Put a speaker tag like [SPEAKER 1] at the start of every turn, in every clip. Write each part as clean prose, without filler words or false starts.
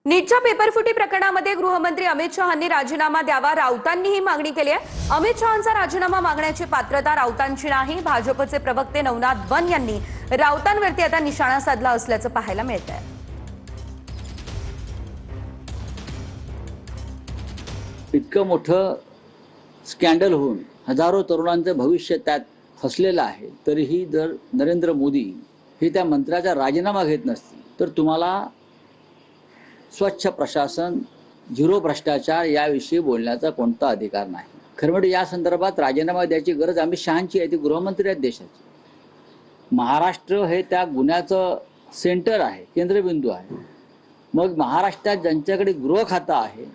[SPEAKER 1] नीटच्या पेपरफुटी प्रकरणामध्ये गृहमंत्री अमित शहांनी राजीनामा द्यावा, राऊतांनी ही मागणी केली आहे। अमित शहांचा राजीनामा मागण्याची पात्रता राऊतांची नाही। भाजपचे प्रवक्ते नवनाथ वन यांनी राऊतांवरती आता निशाणा साधला असल्याचं पाहायला मिळतंय।
[SPEAKER 2] इतकं मोठं स्कॅन्डल होऊन हजारो तरुणांचं भविष्य त्यात फसलेलं आहे, तरीही जर नरेंद्र मोदी हे त्या मंत्र्याचा राजीनामा घेत नसतील तर तुम्हाला स्वच्छ प्रशासन, झिरो भ्रष्टाचार याविषयी बोलण्याचा कोणता अधिकार नाही। खरं म्हणजे या संदर्भात राजीनामा द्यायची गरज अमित शहांची आहे। ते गृहमंत्री आहेत देशाचे। महाराष्ट्र हे त्या गुन्ह्याचं सेंटर आहे, केंद्रबिंदू आहे। मग महाराष्ट्रात ज्यांच्याकडे गृह खातं आहे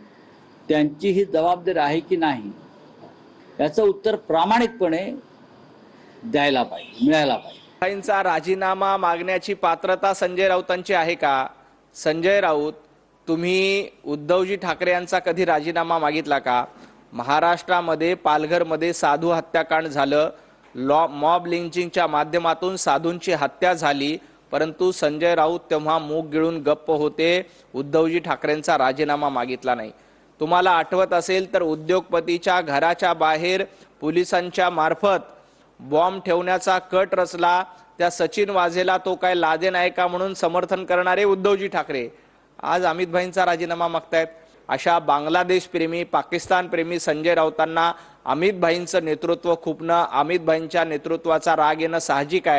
[SPEAKER 2] त्यांची ही जबाबदारी आहे की नाही याचं उत्तर प्रामाणिकपणे द्यायला पाहिजे, मिळायला पाहिजे।
[SPEAKER 3] त्यांचा राजीनामा मागण्याची पात्रता संजय राऊतांची आहे का? संजय राऊत, तुम्ही उद्धवजी ठाकरे यांचा कधी राजीनामा मागितला का? महाराष्ट्रामध्ये पालघरमध्ये साधू हत्याकांड झालं, मॉब लिंचिंगच्या माध्यमातून साधूंची हत्या झाली, परंतु संजय राऊत तेव्हा मूग गिळून गप्प होते, उद्धवजी ठाकरेंचा राजीनामा मागितला नाही। तुम्हाला आठवत असेल तर उद्योगपतीच्या घराच्या बाहेर पोलिसांच्या मार्फत बॉम्ब ठेवण्याचा कट रचला, त्या सचिन वाझेला तो काय लादे नाही का म्हणून समर्थन करणारे उद्धवजी ठाकरे आज अमित भाईंचा राजीनामा मागतायत। अशा बांगलादेश प्रेमी, पाकिस्तान प्रेमी संजय राऊतांना अमित भाईंचं नेतृत्व खूपनं, अमित भाईंच्या नेतृत्वाचा राग येणं साहजिक आहे।